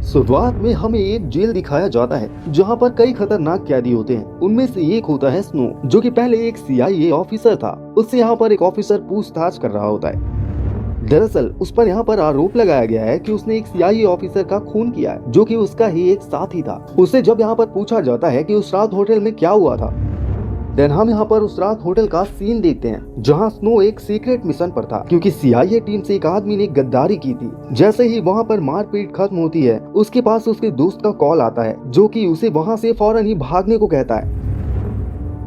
शुरुआत में हमें एक जेल दिखाया जाता है जहां पर कई खतरनाक कैदी होते हैं। उनमें से एक होता है स्नो, जो कि पहले एक CIA ऑफिसर था। उससे यहाँ पर एक ऑफिसर पूछताछ कर रहा होता है। दरअसल उस पर यहाँ पर आरोप लगाया गया है कि उसने एक CIA ऑफिसर का खून किया है, जो कि उसका ही एक साथी था। उससे जब यहाँ पर पूछा जाता है कि उस रात होटल में क्या हुआ था, देन हम यहाँ पर उस रात होटल का सीन देखते हैं जहाँ स्नो एक सीक्रेट मिशन पर था, क्योंकि CIA टीम से एक आदमी ने गद्दारी की थी। जैसे ही वहाँ पर मारपीट खत्म होती है, उसके पास उसके दोस्त का कॉल आता है, जो कि उसे वहाँ से फौरन ही भागने को कहता है।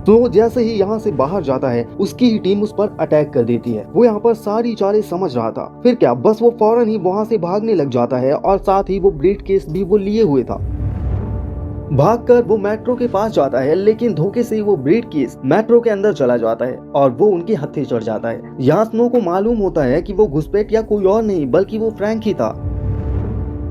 तो जैसे ही यहाँ से बाहर जाता है, उसकी ही टीम उस पर अटैक कर देती है। वो यहाँ पर सारी चालें समझ रहा था। फिर क्या, बस वो फौरन ही वहाँ से भागने लग जाता है और साथ ही वो ब्रीफ केस भी वो लिए हुए था। भागकर वो मेट्रो के पास जाता है, लेकिन धोखे से वो ब्रीफ केस मेट्रो के अंदर चला जाता है और वो उनके हत्थे चढ़ जाता है। यहाँ स्नो को मालूम होता है कि वो घुसपैठ या कोई और नहीं बल्कि वो फ्रैंक ही था।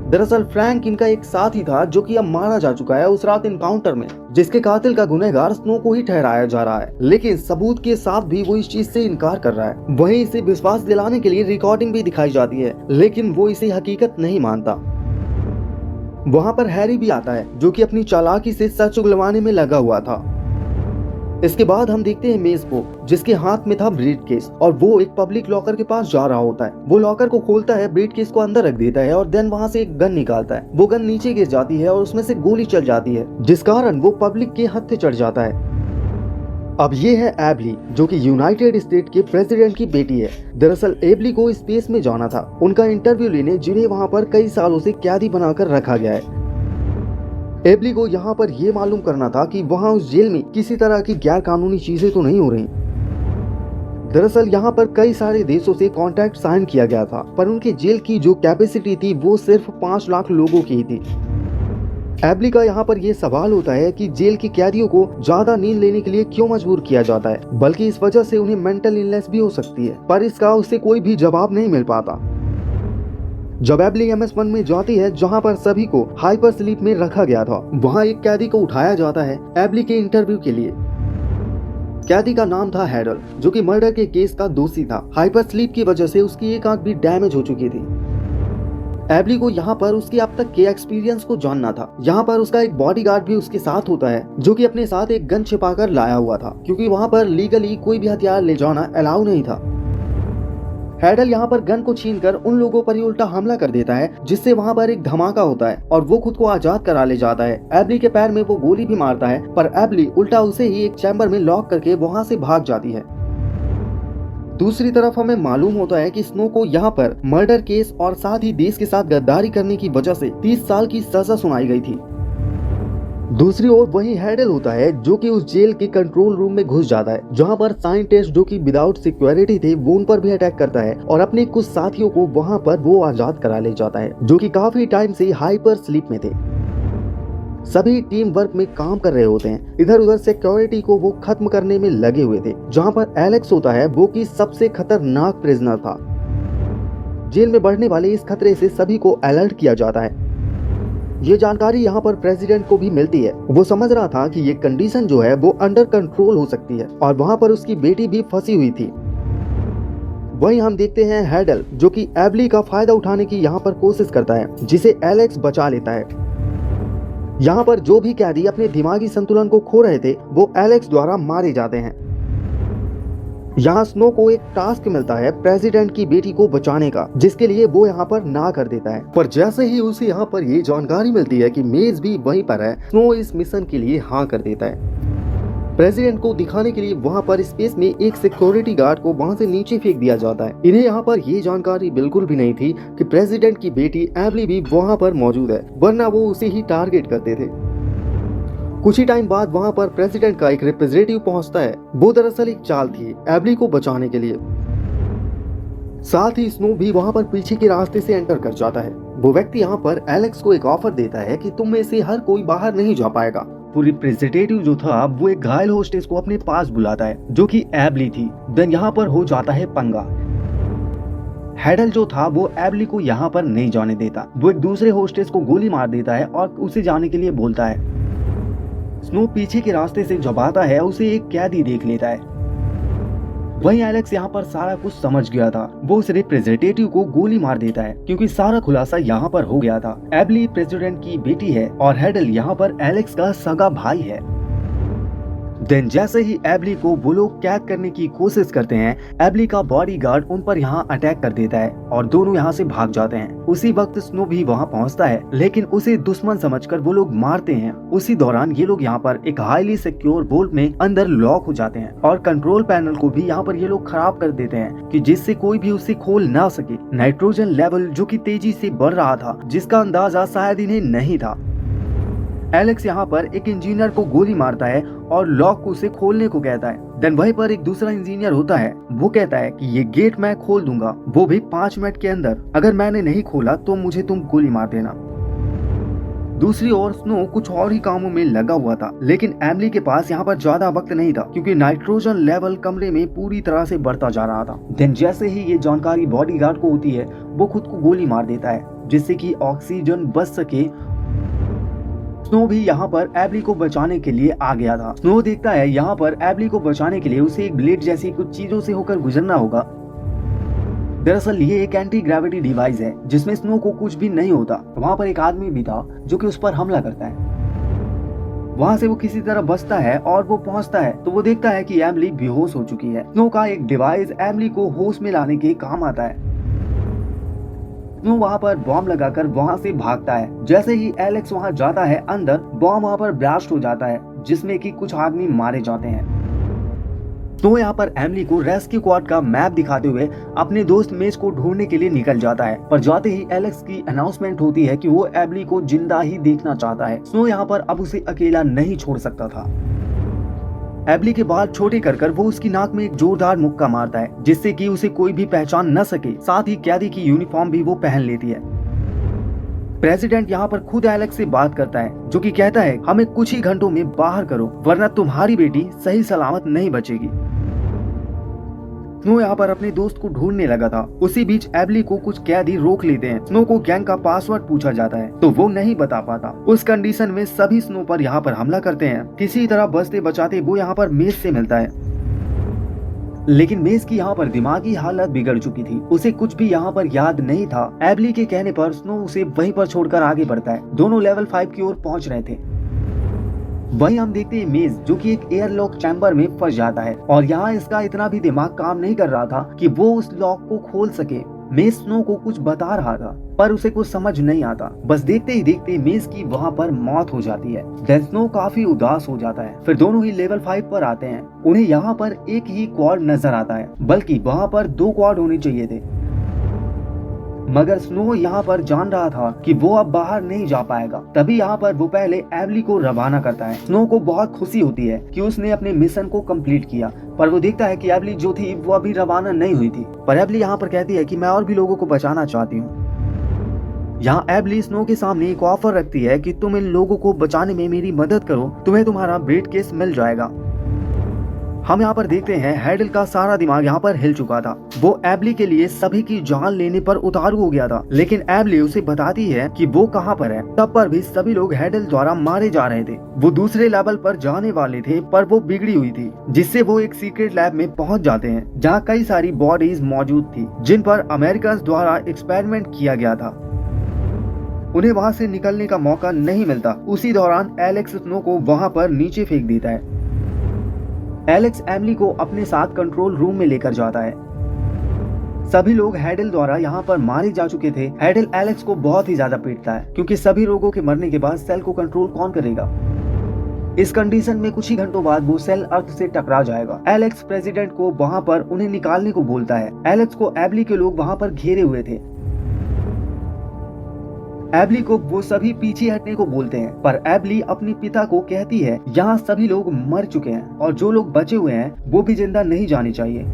दरअसल फ्रैंक इनका एक साथी था, जो कि अब मारा जा चुका है उस रात इनकाउंटर में, जिसके कातिल का गुनहगार स्नो को ही ठहराया जा रहा है। लेकिन सबूत के साथ भी वो इस चीज से इनकार कर रहा है। वहीं इसे विश्वास दिलाने के लिए रिकॉर्डिंग भी दिखाई जाती है, लेकिन वो इसे हकीकत नहीं मानता। वहाँ पर हैरी भी आता है, जो कि अपनी चालाकी से सच उगलवाने में लगा हुआ था। इसके बाद हम देखते हैं मेज को, जिसके हाथ में था ब्रीफ केस, और वो एक पब्लिक लॉकर के पास जा रहा होता है। वो लॉकर को खोलता है, ब्रीफ केस को अंदर रख देता है और देन वहाँ से एक गन निकालता है। वो गन नीचे गिर जाती है और उसमें से गोली चल जाती है, जिस कारण वो पब्लिक के हत्थे चढ़ जाता है। अब ये है एबली, जो कि यूनाइटेड स्टेट के प्रेसिडेंट की बेटी है। दरअसल एबली को स्पेस में जाना था, उनका इंटरव्यू लेने, जिन्हें वहाँ पर कई सालों से कैदी बनाकर रखा गया है। एबली को यहाँ पर यह मालूम करना था कि वहाँ उस जेल में किसी तरह की गैर कानूनी चीजें तो नहीं हो रही। दरअसल यहाँ पर कई सारे देशों से कॉन्ट्रैक्ट साइन किया गया था, पर उनके जेल की जो कैपेसिटी थी वो सिर्फ 5 लाख लोगों की ही थी। एबली का यहाँ पर यह सवाल होता है कि जेल के कैदियों को ज्यादा नींद लेने के लिए क्यों मजबूर किया जाता है, बल्कि इस वजह से उन्हें मेंटल इलनेस भी हो सकती है, पर इसका उससे कोई भी जवाब नहीं मिल पाता। जब एबली MS-1 में जाती है, जहां पर सभी को हाइपर स्लीप में रखा गया था, वहां एक कैदी को उठाया जाता है एबली के इंटरव्यू के लिए। कैदी का नाम था हैडल, जो कि मर्डर के केस का दोषी था। हाइपर स्लीप की वजह से उसकी एक आंख भी डैमेज हो चुकी थी। एबली को यहाँ पर उसके अब तक के एक्सपीरियंस को जानना था। यहाँ पर उसका एक बॉडीगार्ड भी उसके साथ होता है, जो कि अपने साथ एक गन छिपाकर लाया हुआ था, क्योंकि वहाँ पर लीगली कोई भी हथियार ले जाना अलाउ नहीं था। हैडल यहाँ पर गन को छीनकर उन लोगों पर ही उल्टा हमला कर देता है, जिससे वहाँ पर एक धमाका होता है और वो खुद को आजाद करा ले जाता है। एबली के पैर में वो गोली भी मारता है, पर एबली उल्टा उसे ही एक चैम्बर में लॉक करके वहाँ से भाग जाती है। दूसरी तरफ हमें मालूम होता है कि स्नो को यहाँ पर मर्डर केस और साथ ही देश के साथ गद्दारी करने की वजह से 30 साल की सजा सुनाई गई थी। दूसरी ओर वही हैडल होता है, जो कि उस जेल के कंट्रोल रूम में घुस जाता है, जहां पर साइंटिस्ट जो कि विदाउट सिक्योरिटी थे, वो उन पर भी अटैक करता है और अपने कुछ साथियों को वहां पर वो आजाद करा ले जाता है, जो कि काफी टाइम से हाइपर स्लीप में थे। सभी टीम वर्क में काम कर रहे होते हैं। इधर उधर सिक्योरिटी को वो खत्म करने में लगे हुए थे। जहाँ पर एलेक्स होता है, वो की सबसे खतरनाक प्रिजनर था। जेल में बढ़ने वाले इस खतरे से सभी को अलर्ट किया जाता है। ये जानकारी यहाँ पर प्रेसिडेंट को भी मिलती है। वो समझ रहा था कि ये कंडीशन जो है वो अंडर कंट्रोल हो सकती है, और वहाँ पर उसकी बेटी भी फंसी हुई थी। वहीं हम देखते हैं हैडल, जो कि एबली का फायदा उठाने की यहाँ पर कोशिश करता है, जिसे एलेक्स बचा लेता है। यहाँ पर जो भी कैदी अपने दिमागी संतुलन को खो रहे थे, वो एलेक्स द्वारा मारे जाते हैं। यहाँ स्नो को एक टास्क मिलता है प्रेसिडेंट की बेटी को बचाने का, जिसके लिए वो यहाँ पर ना कर देता है। पर जैसे ही उसे यहाँ पर ये जानकारी मिलती है कि मेज भी वहीं पर है, स्नो इस मिशन के लिए हाँ कर देता है। प्रेसिडेंट को दिखाने के लिए वहाँ पर स्पेस में एक सिक्योरिटी गार्ड को वहाँ से नीचे फेंक दिया जाता है। इन्हें यहाँ पर ये जानकारी बिल्कुल भी नहीं थी कि प्रेसिडेंट की बेटी एबली भी वहाँ पर मौजूद है, वरना वो उसे ही टारगेट करते थे। कुछ ही टाइम बाद वहाँ पर प्रेसिडेंट का एक रिप्रेजेंटेटिव पहुँचता है। वो दरअसल एक चाल थी एबली को बचाने के लिए। साथ ही स्नो भी वहाँ पर पीछे के रास्ते से एंटर कर जाता है। वो व्यक्ति यहाँ पर एलेक्स को एक ऑफर देता है कि तुम में से हर कोई बाहर नहीं जा पाएगा। पूरी रिप्रेजेंटेटिव जो था वो एक घायल होस्टेस को अपने पास बुलाता है, जो कि एबली थी। देन यहाँ पर हो जाता है पंगा। हैडल जो था वो एबली को यहाँ पर नहीं जाने देता। वो एक दूसरे होस्टेस को गोली मार देता है और उसे जाने के लिए बोलता है। स्नो पीछे के रास्ते से जब आता है, उसे एक कैदी देख लेता है। वहीं एलेक्स यहाँ पर सारा कुछ समझ गया था। वो उस रिप्रेजेंटेटिव को गोली मार देता है क्योंकि सारा खुलासा यहाँ पर हो गया था। एबली प्रेसिडेंट की बेटी है और हेडल यहाँ पर एलेक्स का सगा भाई है। देन जैसे ही एबली को वो लोग कैद करने की कोशिश करते हैं, एबली का बॉडीगार्ड उन पर यहाँ अटैक कर देता है और दोनों यहाँ से भाग जाते हैं। उसी वक्त स्नो भी वहाँ पहुँचता है, लेकिन उसे दुश्मन समझकर वो लोग मारते हैं। उसी दौरान ये लोग यहाँ पर एक हाईली सिक्योर वोल्ट में अंदर लॉक हो जाते हैं और कंट्रोल पैनल को भी यहाँ पर ये लोग खराब कर देते हैं कि जिससे कोई भी उसे खोल ना सके। नाइट्रोजन लेवल जो कि तेजी से बढ़ रहा था, जिसका अंदाजा शायद इन्हें नहीं था। एलेक्स यहाँ पर एक इंजीनियर को गोली मारता है और लॉक को उसे खोलने को कहता है। देन वहीं पर एक दूसरा इंजीनियर होता है, वो कहता है कि ये गेट मैं खोल दूंगा, वो भी 5 मिनट के अंदर। अगर मैंने नहीं खोला तो मुझे तुम गोली मार देना। दूसरी ओर स्नो कुछ और ही कामों में लगा हुआ था, लेकिन एमिली के पास यहाँ पर ज्यादा वक्त नहीं था क्योंकि नाइट्रोजन लेवल कमरे में पूरी तरह से बढ़ता जा रहा था। देन जैसे ही ये जानकारी बॉडीगार्ड को होती है, वो खुद को गोली मार देता है जिससे कि ऑक्सीजन बच सके। स्नो भी यहाँ पर एबली को बचाने के लिए आ गया था। स्नो देखता है यहाँ पर एबली को बचाने के लिए उसे एक ब्लेड जैसी कुछ चीजों से होकर गुजरना होगा। दरअसल ये एक एंटी ग्रेविटी डिवाइस है जिसमें स्नो को कुछ भी नहीं होता। वहाँ पर एक आदमी भी था जो कि उस पर हमला करता है। वहाँ से वो किसी तरह बचता है और वो पहुँचता है तो वो देखता है कि एमिली बेहोश हो चुकी है। स्नो का एक डिवाइस एमिली को होश में लाने के काम आता है। स्नो वहाँ पर बॉम्ब लगाकर वहाँ से भागता है। जैसे ही एलेक्स वहाँ जाता है अंदर, बॉम्ब वहाँ पर ब्लास्ट हो जाता है जिसमें कि कुछ आदमी मारे जाते हैं। स्नो यहाँ पर एमिली को रेस्क्यू क्वाड का मैप दिखाते हुए अपने दोस्त मेज को ढूंढने के लिए निकल जाता है, पर जाते ही एलेक्स की अनाउंसमेंट होती है कि वो एमिली को जिंदा ही देखना चाहता है। स्नो यहाँ पर अब उसे अकेला नहीं छोड़ सकता था। एबली के बाल छोटे कर वो उसकी नाक में एक जोरदार मुक्का मारता है जिससे कि उसे कोई भी पहचान न सके। साथ ही कैदी की यूनिफॉर्म भी वो पहन लेती है। प्रेसिडेंट यहाँ पर खुद एलेक्स से बात करता है जो कि कहता है हमें कुछ ही घंटों में बाहर करो वरना तुम्हारी बेटी सही सलामत नहीं बचेगी। स्नो यहाँ पर अपने दोस्त को ढूंढने लगा था। उसी बीच एबली को कुछ कैदी रोक लेते हैं। स्नो को गैंग का पासवर्ड पूछा जाता है तो वो नहीं बता पाता। उस कंडीशन में सभी स्नो पर यहाँ पर हमला करते हैं। किसी तरह बचते बचाते वो यहाँ पर मेज से मिलता है, लेकिन मेज की यहाँ पर दिमागी हालत बिगड़ चुकी थी। उसे कुछ भी यहाँ पर याद नहीं था। एबली के कहने पर स्नो उसे वहीं पर छोड़कर आगे बढ़ता है। दोनों लेवल 5 की ओर पहुँच रहे थे। वहीं हम देखते हैं मेज जो कि एक एयरलॉक चैम्बर में फंस जाता है और यहाँ इसका इतना भी दिमाग काम नहीं कर रहा था कि वो उस लॉक को खोल सके। मेज स्नो को कुछ बता रहा था पर उसे कुछ समझ नहीं आता। बस देखते ही देखते मेज की वहाँ पर मौत हो जाती है। देन स्नो काफी उदास हो जाता है। फिर दोनों ही लेवल 5 पर आते हैं। उन्हें यहाँ पर एक ही क्वाड नजर आता है, बल्कि वहाँ पर 2 क्वाड होने चाहिए थे। मगर स्नो यहाँ पर जान रहा था कि वो अब बाहर नहीं जा पाएगा। तभी यहाँ पर वो पहले एबली को रवाना करता है। स्नो को बहुत खुशी होती है कि उसने अपने मिशन को कंप्लीट किया, पर वो देखता है कि एबली जो थी वो अभी रवाना नहीं हुई थी। पर एबली यहाँ पर कहती है कि मैं और भी लोगों को बचाना चाहती हूँ। यहाँ एबली स्नो के सामने एक ऑफर रखती है कि तुम इन लोगों को बचाने में मेरी मदद करो, तुम्हें तुम्हारा ब्रीड केस मिल जाएगा। हम यहाँ पर देखते हैं हेडल का सारा दिमाग यहाँ पर हिल चुका था। वो एबली के लिए सभी की जान लेने पर उतारू हो गया था, लेकिन एबली उसे बताती है कि वो कहाँ पर है। तब पर भी सभी लोग हेडल द्वारा मारे जा रहे थे। वो दूसरे लेवल पर जाने वाले थे पर वो बिगड़ी हुई थी, जिससे वो एक सीक्रेट लैब में पहुँच जाते हैं जहाँ कई सारी बॉडीज मौजूद थी जिन पर अमेरिकन द्वारा एक्सपेरिमेंट किया गया था। उन्हें वहाँ से निकलने का मौका नहीं मिलता। उसी दौरान एलेक्स स्नो को वहाँ पर नीचे फेंक देता है। एलेक्स एमिली को अपने साथ कंट्रोल रूम में लेकर जाता है। सभी लोग हेडल द्वारा यहाँ पर मारे जा चुके थे। हेडल एलेक्स को बहुत ही ज्यादा पीटता है क्योंकि सभी लोगों के मरने के बाद सेल को कंट्रोल कौन करेगा। इस कंडीशन में कुछ ही घंटों बाद वो सेल अर्थ से टकरा जाएगा। एलेक्स प्रेसिडेंट को वहाँ पर उन्हें निकालने को बोलता है। एलेक्स को एबली के लोग वहाँ पर घेरे हुए थे। एबली को वो सभी पीछे हटने को बोलते हैं, पर एबली अपने पिता को कहती है यहाँ सभी लोग मर चुके हैं और जो लोग बचे हुए हैं वो भी जिंदा नहीं जाने चाहिए।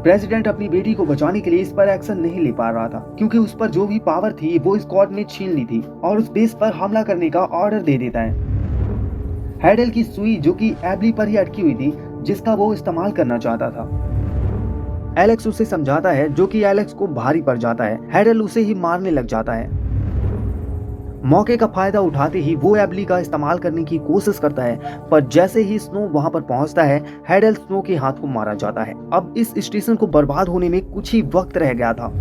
प्रेसिडेंट अपनी बेटी को बचाने के लिए इस पर एक्शन नहीं ले पा रहा था क्योंकि उस पर जो भी पावर थी वो स्क्वाड ने छीन ली थी और उस बेस पर हमला करने का ऑर्डर दे देता है। हेडल की सुई जो कि एबली पर ही अटकी हुई थी, जिसका वो इस्तेमाल करना चाहता था। एलेक्स उसे समझाता है जो कि एलेक्स को भारी पड़ जाता है। हेडल उसे ही मारने लग जाता है। मौके का फायदा उठाते ही वो एबली का इस्तेमाल करने की कोशिश करता है, पर जैसे ही स्नो वहां पर पहुंचता है, हेडल स्नो के हाथ को मारा जाता है। अब इस स्टेशन को बर्बाद होने में कुछ ही वक्त रह गया था।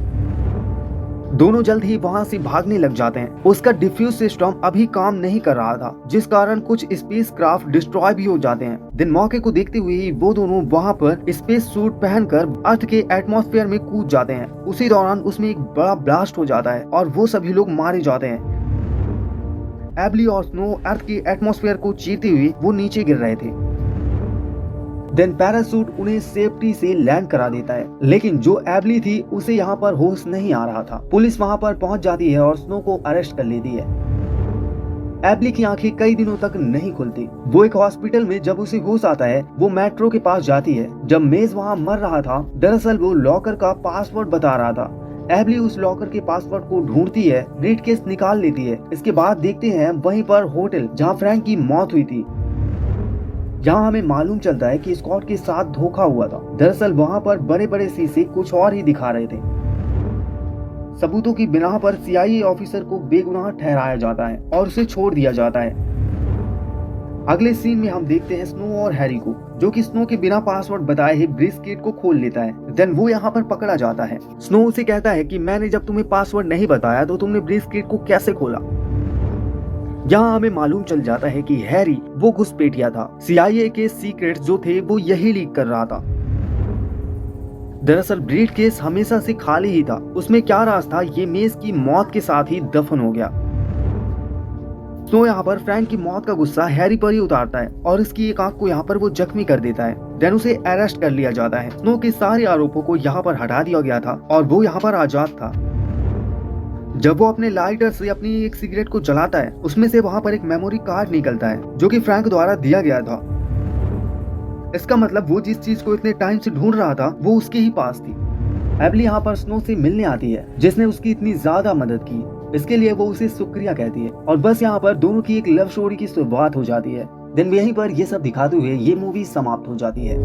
दोनों जल्द ही वहां से भागने लग जाते हैं। उसका डिफ्यूज सिस्टम अभी काम नहीं कर रहा था, जिस कारण कुछ स्पेस क्राफ्ट डिस्ट्रॉय भी हो जाते हैं। दिन मौके को देखते हुए ही वो दोनों वहां पर स्पेस सूट पहनकर अर्थ के एटमॉस्फेयर में कूद जाते हैं। उसी दौरान उसमें एक बड़ा ब्लास्ट हो जाता है और वो सभी लोग मारे जाते हैं। एबली और स्नो अर्थ के एटमॉस्फेयर को चीरते हुए वो नीचे गिर रहे थे। देन पैरासूट उन्हें सेफ्टी से लैंड करा देता है, लेकिन जो एबली थी उसे यहाँ पर होश नहीं आ रहा था। पुलिस वहाँ पर पहुँच जाती है और स्नो को अरेस्ट कर लेती है। एबली की आंखें कई दिनों तक नहीं खुलती। वो एक हॉस्पिटल में जब उसे होश आता है, वो मेट्रो के पास जाती है। जब मेज वहाँ मर रहा था, दरअसल वो लॉकर का पासवर्ड बता रहा था। एबली उस लॉकर के पासवर्ड को ढूंढती है, ब्रीफकेस निकाल लेती है। इसके बाद देखते हैं वहीं पर होटल जहाँ फ्रैंक की मौत हुई थी। यहाँ हमें मालूम चलता है कि स्कॉट के साथ धोखा हुआ था। दरअसल वहाँ पर बड़े बड़े शीशे कुछ और ही दिखा रहे थे। सबूतों की बिना पर CIA ऑफिसर को बेगुनाह ठहराया जाता है और उसे छोड़ दिया जाता है। अगले सीन में हम देखते हैं स्नो और हैरी को, जो कि स्नो के बिना पासवर्ड बताए ही ब्रिस्किट को खोल लेता है। देन वो यहाँ पर पकड़ा जाता है। स्नो उसे कहता है कि मैंने जब तुम्हें पासवर्ड नहीं बताया तो तुमने ब्रिस्किट को कैसे खोला। यहाँ हमें मालूम चल जाता है कि हैरी वो घुसपैठिया था। CIA के सीक्रेट्स जो थे वो यही लीक कर रहा था। दरअसल ब्रीफकेस हमेशा से खाली ही था। उसमें क्या राज था, ये मेज की मौत के साथ ही दफन हो गया। स्नो यहाँ पर फ्रैंक की मौत का गुस्सा हैरी पर ही उतारता है और इसकी एक आंख को यहाँ पर वो जख्मी कर देता है। देन उसे अरेस्ट कर लिया जाता है। स्नो के सारे आरोपों को यहाँ पर हटा दिया गया था और वो यहाँ पर आजाद था। जब वो अपने लाइटर से अपनी एक सिगरेट को जलाता है, उसमें से वहां पर एक मेमोरी कार्ड निकलता है जो कि फ्रैंक द्वारा दिया गया था। इसका मतलब वो जिस चीज को इतने टाइम से ढूंढ रहा था वो उसके ही पास थी। एबली यहाँ पर स्नो से मिलने आती है, जिसने उसकी इतनी ज्यादा मदद की। इसके लिए वो उसे शुक्रिया कहती है और बस यहाँ पर दोनों की एक लव स्टोरी की शुरुआत हो जाती है। दिन यहीं पर ये सब दिखाते हुए ये मूवी समाप्त हो जाती है।